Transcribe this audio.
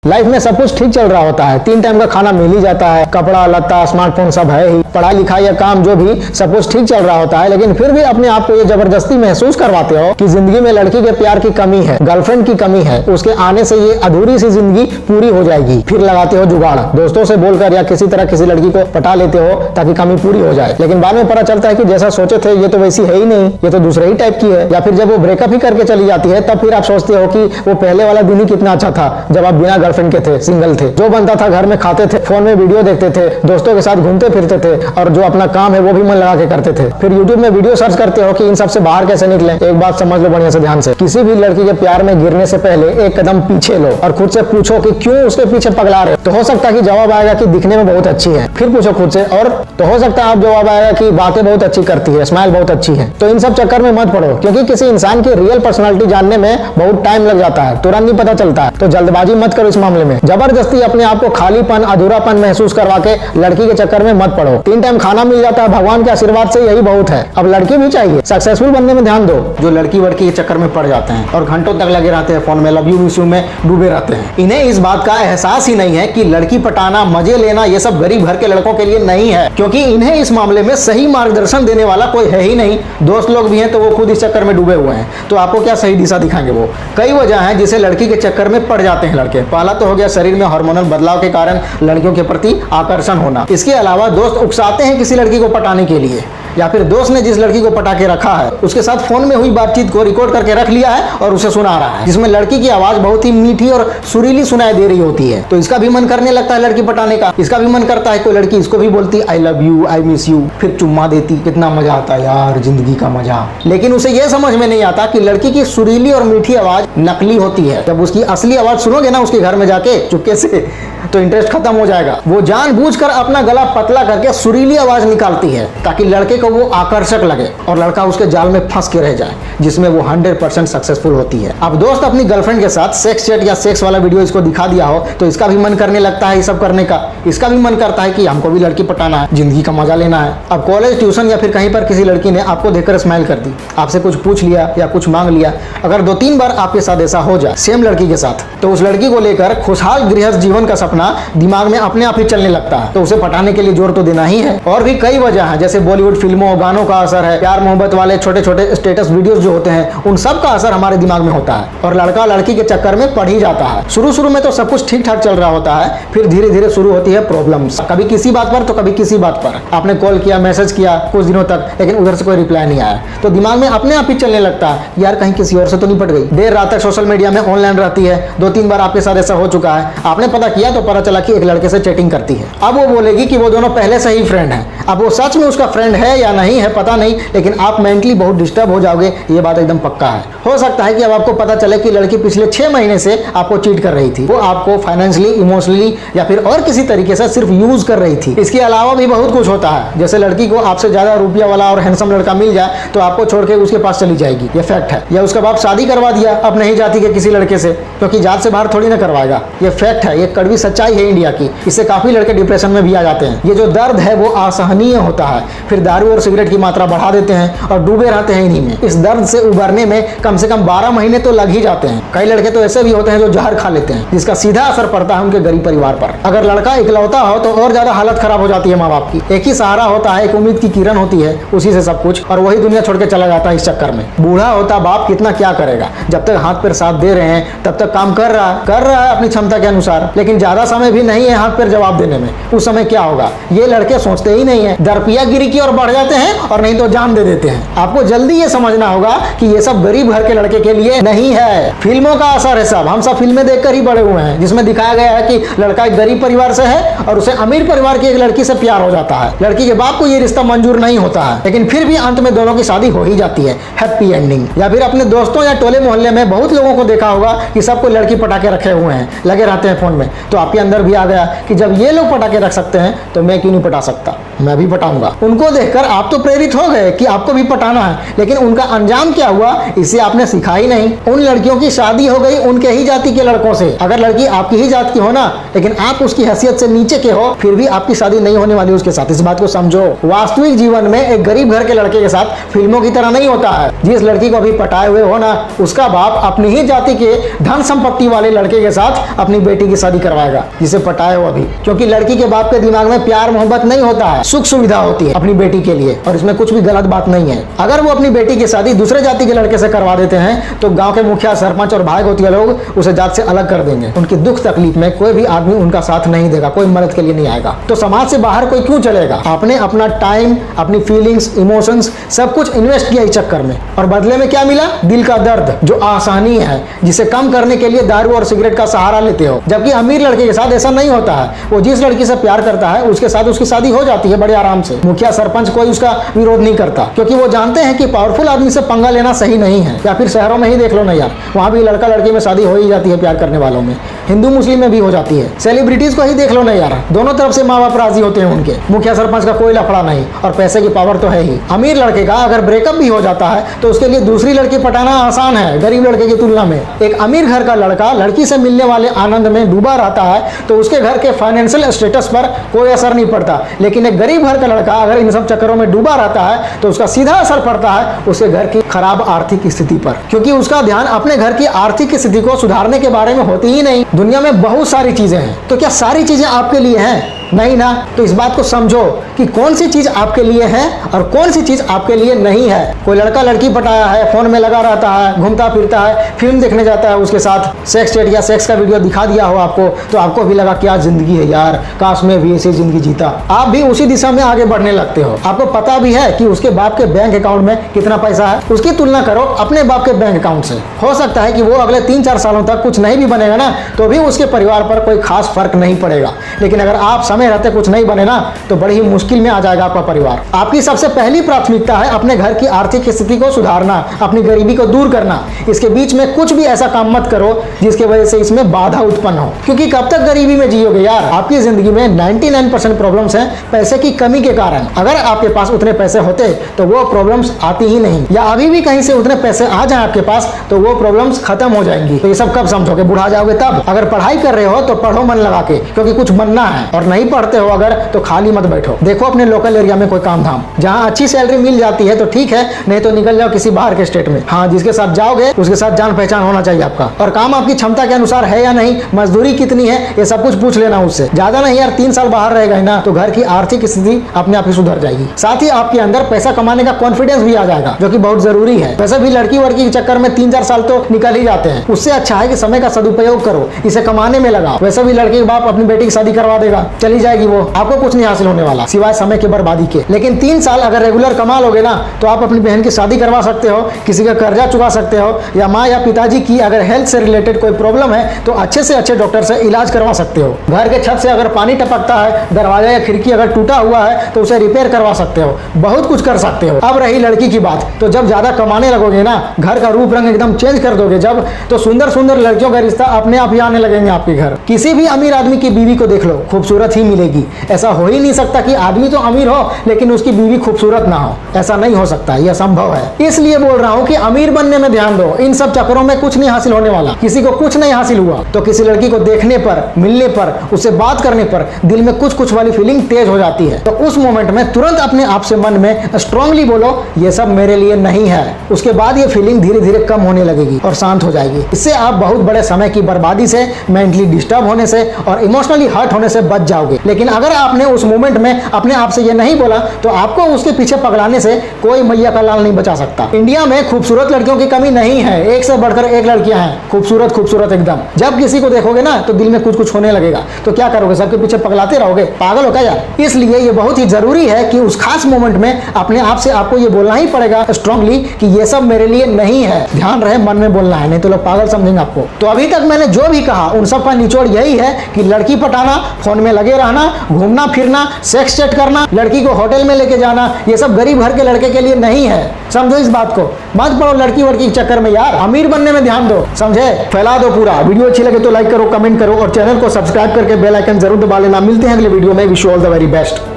Life में सब कुछ ठीक चल रहा होता है, 3 टाइम का खाना मिल ही जाता है, कपड़ा लत्ता स्मार्टफोन सब है ही, पढ़ाई लिखाई या काम जो भी सब कुछ ठीक चल रहा होता है। लेकिन फिर भी अपने आप को ये जबरदस्ती महसूस करवाते हो कि जिंदगी में लड़की के प्यार की कमी है, गर्लफ्रेंड की कमी है, उसके आने से ये अधूरी सी जिंदगी पूरी हो जाएगी। फिर लगाते हो जुगाड़, दोस्तों से बोलकर या किसी तरह किसी लड़की को पटा लेते हो ताकि कमी पूरी हो जाए। लेकिन बाद में पता चलता है कि जैसा सोचे थे ये तो वैसी है ही नहीं, ये तो दूसरे ही टाइप की है। या फिर जब वो ब्रेकअप ही करके चली जाती है तब फिर आप सोचते हो कि वो पहले वाला दिन ही कितना अच्छा था जब आप बिना गर्लफ्रेंड के थे, सिंगल थे। जो बनता था घर में खाते थे, फोन में वीडियो देखते थे, दोस्तों के साथ घूमते फिरते थे और जो अपना काम है वो भी मन लगा के करते थे। फिर यूट्यूब में वीडियो सर्च करते हो कि इन सब से बाहर कैसे निकले। एक बात समझ लो बढ़िया से ध्यान से, किसी भी लड़की के प्यार में गिरने से पहले एक कदम पीछे लो और खुद से पूछो कि क्यों उसके पीछे पगला रहे हो। तो हो सकता है कि जवाब आएगा कि दिखने में बहुत अच्छी है। फिर पूछो खुद से, और तो हो सकता है आप जवाब आएगा कि बातें बहुत अच्छी करती है, स्माइल बहुत अच्छी है। तो इन सब चक्कर में मत पड़ो, क्योंकि किसी इंसान की रियल पर्सनालिटी जानने में बहुत टाइम लग जाता है, तुरंत नहीं पता चलता है। तो जल्दबाजी मत करो इस मामले में। जबरदस्ती अपने आप को खालीपन अधूरापन महसूस करवा के लड़की के चक्कर में मत पड़ो। 3 टाइम खाना मिल जाता है, भगवान के आशीर्वाद से यही बहुत है। अब लड़की भी चाहिए, सक्सेसफुल बनने में ध्यान दो। जो लड़की वड़की के चक्कर में पड़ जाते हैं और घंटों तक लगे रहते हैं फोन में, लव यू मिस यू में डूबे रहते हैं, इन्हें इस बात का एहसास ही नहीं है कि लड़की पटाना, मजे लेना ये सब गरीब घर के लड़कों के लिए नहीं है, क्योंकि इन्हें इस मामले में सही मार्गदर्शन देने वाला कोई है ही नहीं। दोस्त लोग भी हैं तो वो खुद इस चक्कर में डूबे हुए हैं, तो आपको क्या सही दिशा दिखाएंगे वो। कई वजह है जिसे लड़की के चक्कर में पड़ जाते हैं लड़के। पहला तो हो गया शरीर में हार्मोनल बदलाव के कारण लड़कियों के प्रति आकर्षण होना। इसके अलावा दोस्त उकसाते हैं किसी लड़की को पटाने के लिए, या फिर दोस्त ने जिस लड़की को पटा के रखा है उसके साथ फोन में हुई बातचीत को रिकॉर्ड करके रख लिया है और उसे सुना रहा है, जिसमें लड़की की आवाज बहुत ही मीठी और सुरीली सुनाई दे रही होती है। तो इसका भी मन करने लगता है लड़की पटाने का। इसका भी मन करता है कोई लड़की इसको भी बोलती I love you, I miss you, फिर चुम्मा देती। कितना मजा आता है यार, जिंदगी का मजा। लेकिन उसे यह समझ में नहीं आता कि लड़की की सुरीली और मीठी आवाज नकली होती है। जब उसकी असली आवाज सुनोगे ना उसके घर में जाके चुपके से, तो इंटरेस्ट खत्म हो जाएगा। वो जानबूझकर अपना गला पतला करके सुरीली आवाज निकालती है ताकि लड़के को वो आकर्षक लगे और लड़का उसके जाल में फंस के रह जाए, जिसमें वो 100% सक्सेसफुल होती है। अब दोस्त अपनी गर्लफ्रेंड के साथ सेक्स चैट या सेक्स वाला वीडियो इसको दिखा दिया हो तो इसका भी मन करने लगता है ये सब करने का। इसका भी मन करता है कि हमको भी लड़की पटाना है, जिंदगी का मजा लेना है। अब कॉलेज, ट्यूशन या फिर कहीं पर किसी लड़की ने आपको देखकर स्माइल कर दी, आपसे कुछ पूछ लिया या कुछ मांग लिया। अगर 2-3 बार आपके साथ ऐसा हो जाए सेम लड़की के साथ, तो उस लड़की को लेकर खुशहाल गृहस्थ जीवन का सपना दिमाग में अपने आप ही चलने लगता है। तो उसे पटाने के लिए जोर तो देना ही है। और भी कई वजह है, जैसे बॉलीवुड फिल्मों गानों का असर है, प्यार मोहब्बत वाले छोटे छोटे स्टेटस वीडियोस जो होते हैं उन सब का असर हमारे दिमाग में होता है और लड़का लड़की के चक्कर में पड़ ही जाता है। शुरू में तो सब कुछ ठीक ठाक चल रहा होता है, फिर धीरे धीरे शुरू होती है प्रॉब्लम्स। कभी किसी बात पर तो कभी किसी बात पर। आपने कॉल किया, मैसेज किया कुछ दिनों तक, लेकिन उधर से कोई रिप्लाई नहीं आया, तो दिमाग में अपने आप ही चलने लगता है यार कहीं किसी और से तो नहीं पट गई। देर रात तक सोशल मीडिया में ऑनलाइन रहती है, 2-3 बार आपके साथ ऐसा हो चुका है। आपने पता किया तो पता चला कि एक लड़के से चैटिंग करती है। अब वो बोलेगी कि वो दोनों पहले से ही फ्रेंड हैं। अब वो सच में उसका फ्रेंड है या नहीं है पता नहीं, लेकिन आप मेंटली बहुत डिस्टर्ब हो जाओगे, ये बात एकदम पक्का है। हो सकता है कि अब आपको पता चले कि लड़की पिछले 6 महीने से आपको चीट कर रही थी। वो आपको फाइनेंशियली, इमोशनली या फिर और किसी तरीके से सिर्फ यूज कर रही थी। इसके अलावा भी बहुत कुछ होता है, जैसे लड़की को आपसे ज्यादा रुपया वाला और हैंडसम लड़का मिल जाए तो आपको छोड़ के उसके पास चली जाएगी, ये फैक्ट है। या उसका बाप शादी करवा दिया अब नहीं जाती के किसी लड़के से, क्योंकि जात से बाहर थोड़ी ना करवाएगा, ये फैक्ट है, ये कड़वी सच्चाई है इंडिया की। इससे काफी लड़के डिप्रेशन में भी आ जाते हैं। ये जो दर्द है वो असहनीय होता है। फिर दारू और सिगरेट की मात्रा बढ़ा देते हैं और डूबे रहते हैं इन्हीं में। इस दर्द से उबरने में कम से कम 12 महीने तो लग ही जाते हैं। कई लड़के तो ऐसे भी होते हैं जो जहर खा लेते हैं, जिसका सीधा असर पड़ता है उनके गरीब परिवार पर। अगर लड़का इकलौता हो तो और ज्यादा हालत खराब हो जाती है माँ बाप की। एक ही सहारा होता है, एक उम्मीद की किरण होती है, उसी से सब कुछ, और वही दुनिया छोड़ के चला जाता है इस चक्कर में। बूढ़ा होता बाप कितना क्या करेगा, जब तक हाथ पैर साथ दे रहे हैं तब तक काम कर रहा है अपनी क्षमता के अनुसार, लेकिन ज्यादा समय भी नहीं है हाथ पैर जवाब देने में। उस समय क्या होगा ये लड़के सोचते ही नहीं है, दरपिया गिरी की और बढ़ जाते हैं और नहीं तो जान दे देते हैं। आपको जल्दी ये समझना होगा कि ये सब गरीब घर के लड़के के लिए नहीं है, फिल्मों का असर है सब। हम सब फिल्में देखकर ही बड़े हुए हैं, जिसमें दिखाया गया है कि लड़का एक गरीब परिवार से है और उसे अमीर परिवार की एक लड़की से प्यार हो जाता है। लड़की के बाप को ये रिश्ता मंजूर नहीं होता है, लेकिन फिर भी अंत में दोनों की शादी हो ही जाती है, हैप्पी एंडिंग। या फिर अपने दोस्तों या टोले मोहल्ले में बहुत लोगों को देखा होगा कि सबको लड़की पटा के रखे हुए हैं, लगे रहते हैं फोन में, तो आपके अंदर भी आ गया कि जब ये लोग पटा के रख सकते हैं तो मैं क्यों नहीं पटा सकता। मैं भी पटाऊंगा। उनको देखकर आप तो प्रेरित हो गए कि आपको भी पटाना है, लेकिन उनका अंजाम क्या हुआ इसे आपने सीखा ही नहीं। उन लड़कियों की शादी हो गई उनके ही जाति के लड़कों से। अगर लड़की आपकी ही जात की हो ना, लेकिन आप उसकी हैसियत से नीचे के हो, फिर भी आपकी शादी नहीं होने वाली उसके साथ। इस बात को समझो। वास्तविक जीवन में एक गरीब घर के लड़के के साथ फिल्मों की तरह नहीं होता है। जिस लड़की को अभी पटाए हुए हो ना, उसका बाप अपनी ही जाति के धन संपत्ति वाले लड़के के साथ अपनी बेटी की शादी करवाएगा जिसे पटाए हो अभी, क्योंकि लड़की के बाप के दिमाग में प्यार मोहब्बत नहीं होता है, सुख सुविधा होती है अपनी बेटी के लिए, और इसमें कुछ भी गलत बात नहीं है। अगर वो अपनी बेटी की शादी दूसरे जाति के लड़के से करवा देते हैं तो गांव के मुखिया, सरपंच और भाई गोतिया लोग उसे जात से अलग कर देंगे। उनकी दुख तकलीफ में कोई भी आदमी उनका साथ नहीं देगा, कोई मदद के लिए नहीं आएगा। तो समाज से बाहर कोई क्यों चलेगा? आपने अपना टाइम, अपनी फीलिंग्स, इमोशंस सब कुछ इन्वेस्ट किया इस चक्कर में, और बदले में क्या मिला? दिल का दर्द, जो आसानी है, जिसे कम करने के लिए दारू और सिगरेट का सहारा लेते हो। जबकि अमीर लड़के के साथ ऐसा नहीं होता है। वो जिस लड़की से प्यार करता है उसके साथ उसकी शादी हो जाती है बड़े आराम से। मुखिया, सरपंच कोई उसका विरोध नहीं करता, क्योंकि वो जानते हैं कि पावरफुल आदमी से पंगा लेना सही नहीं है। या फिर शहरों में ही देख लो ना यार, वहां भी लड़का लड़की में शादी हो ही जाती है प्यार करने वालों में। हिंदू मुस्लिम में भी हो जाती है। सेलिब्रिटीज को ही देख लो ना यार, दोनों तरफ से माँ बाप राजी होते हैं उनके। मुखिया सरपंच का कोई लफड़ा नहीं, और पैसे की पावर तो है ही। अमीर लड़के का अगर ब्रेकअप भी हो जाता है तो उसके लिए दूसरी लड़की पटाना आसान है गरीब लड़के की तुलना में। एक अमीर घर का लड़का लड़की से मिलने वाले आनंद में डूबा रहता है तो उसके घर के फाइनेंशियल स्टेटस पर कोई असर नहीं पड़ता, लेकिन एक गरीब घर का लड़का अगर इन सब चक्करों में डूबा रहता है तो उसका सीधा असर पड़ता है उसके घर की खराब आर्थिक स्थिति पर, क्योंकि उसका ध्यान अपने घर की आर्थिक स्थिति को सुधारने के बारे में होती ही नहीं। दुनिया में बहुत सारी चीजें हैं, तो क्या सारी चीजें आपके लिए हैं? नहीं ना। तो इस बात को समझो कि कौन सी चीज आपके लिए है और कौन सी चीज आपके लिए नहीं है। कोई लड़का लड़की पटाया है, फोन में लगा रहता है, घूमता फिरता है, फिल्म देखने जाता है, उसके साथ सेक्स चैट या सेक्स का वीडियो दिखा दिया हो आपको, तो आपको भी लगा क्या जिंदगी है यार, काश मैं भी ऐसी जिंदगी जीता। आप भी उसी दिशा में आगे बढ़ने लगते हो। आपको पता भी है कि उसके बाप के बैंक अकाउंट में कितना पैसा है। उसकी तुलना करो अपने बाप के बैंक अकाउंट से। हो सकता है कि वो अगले 3-4 सालों तक कुछ नहीं भी बनेगा ना, तो भी उसके परिवार पर कोई खास फर्क नहीं पड़ेगा। लेकिन अगर आप समय रहते कुछ नहीं बने ना, तो बड़ी ही मुश्किल में आ जाएगा आपका परिवार। आपकी सबसे पहली प्राथमिकता है अपने घर की आर्थिक स्थिति को सुधारना, अपनी गरीबी को दूर करना। इसके बीच में कुछ भी ऐसा काम मत करो जिसके वजह से इसमें बाधा उत्पन्न हो, क्योंकि कब तक गरीबी में जियोगे यार। आपकी जिंदगी में 99% प्रॉब्लम्स हैं पैसे की कमी के कारण। अगर आपके पास उतने पैसे होते तो वो प्रॉब्लम्स आती ही नहीं, या अभी भी कहीं से उतने पैसे आ जाए आपके पास तो वो प्रॉब्लम्स खत्म हो जाएंगी। तो ये सब कब समझोगे? बुढ़ा जाओगे तब। अगर पढ़ाई कर रहे हो तो पढ़ो मन लगा के, क्योंकि कुछ बनना है, और नहीं पढ़ते हो अगर तो खाली मत बैठो। देखो अपने लोकल एरिया में कोई काम धाम, जहाँ अच्छी सैलरी मिल जाती है तो ठीक है, नहीं तो निकल जाओ किसी बाहर के स्टेट में। हाँ, जिसके साथ जाओगे उसके साथ जान पहचान होना चाहिए आपका, और काम आपकी क्षमता के अनुसार है या नहीं, मजदूरी कितनी है, ये सब कुछ पूछ लेना उससे। ज्यादा नहीं यार, 3 साल बाहर रहेगा ना तो घर की आर्थिक स्थिति अपने आप ही सुधर जाएगी। साथ ही आपके अंदर पैसा कमाने का कॉन्फिडेंस भी आ जाएगा, जो कि बहुत जरूरी है। वैसे भी लड़की वड़की के चक्कर में 3-4 साल तो निकल ही जाते हैं। उससे अच्छा है कि समय का सदुपयोग करो, इसे कमाने में लगाओ। वैसे भी लड़के के बाप अपनी बेटी की शादी करवा देगा, चली जाएगी वो, आपको कुछ नहीं हासिल होने वाला सिवाय समय की बर्बादी के। लेकिन 3 साल अगर रेगुलर कमा लोगे ना तो आप अपनी बहन की शादी करवा सकते हो, किसी का कर्जा चुका सकते हो, या माँ या पिताजी की अगर हेल्थ से रिलेटेड कोई प्रॉब्लम है तो अच्छे से अच्छे डॉक्टर से इलाज करवा सकते हो। घर के छत से अगर पानी टपकता है, दरवाजा या खिड़की अगर टूटा हुआ है तो उसे रिपेयर करवा सकते हो। बहुत कुछ कर सकते हो। अब रही लड़की की बात, तो जब ज्यादा कमाने लगोगे ना, घर का रूप रंग एकदम चेंज कर दोगे जब, तो सुंदर सुंदर लड़कियों का रिश्ता अपने आप ही आने लगेंगे आपके घर। किसी भी अमीर आदमी की बीवी को देख लो, खूबसूरत ही मिलेगी। ऐसा हो ही नहीं सकता कि आदमी तो अमीर हो लेकिन उसकी बीवी खूबसूरत ना हो। ऐसा नहीं हो सकता, यह संभव है। इसलिए बोल रहा हूँ कि अमीर बनने में ध्यान दो। इन सब चक्करों में कुछ नहीं हासिल होने वाला। किसी को कुछ नहीं हासिल हुआ तो किसी लड़की को देखने पर, मिलने पर, उससे बात करने पर दिल में कुछ कुछ वाली फीलिंग तेज हो जाती है। तो उस मोमेंट में तुरंत अपने आप से मन में स्ट्रांगली बोलो, ये सब मेरे लिए नहीं है। उसके बाद ये फीलिंग धीरे धीरे कम होने लगेगी और शांत हो जाएगी। इससे आप बहुत बड़े समय की बर्बादी से, मेंटली डिस्टर्ब होने से और इमोशनली हर्ट होने से बच जाओगे। लेकिन अगर आपने उस मोमेंट में अपने आप से ये नहीं बोला तो आपको उसके पीछे पगलाने से कोई मैया का लाल नहीं बचा सकता। इंडिया में खूबसूरत लड़कियों की कमी नहीं है, एक से बढ़कर एक लड़कियां हैं, खूबसूरत खूबसूरत एकदम। जब किसी को देखोगे ना तो दिल में कुछ कुछ होने लगेगा, तो क्या करोगे? सबके पीछे पगलाते रहोगे? पागल हो क्या यार? इसलिए ये बहुत ही जरूरी है कि उस खास मोमेंट में अपने आप से आपको ये बोलना ही पड़ेगा स्ट्रांगली कि ये सब मेरे लिए नहीं है। ध्यान रहे, मन में बोलना है, नहीं तो लोग पागल समझेंगे आपको। तो अभी तक मैंने जो भी कहा उन सब का निचोड़ यही है कि लड़की पटाना, फोन में लगे रहना, घूमना फिरना, सेक्स चैट करना, लड़की को होटल में लेके जाना, ये सब गरीब घर के लड़के के लिए नहीं है। समझो इस बात को, मत पड़ो लड़की वड़की के चक्कर में यार। अमीर बनने में ध्यान दो, समझे? फैला दो पूरा। वीडियो अच्छी लगे तो लाइक करो, कमेंट करो और चैनल को सब्सक्राइब करके बेल आइकन जरूर दबा लेना। मिलते हैं अगले वीडियो में। Wish you all the very best.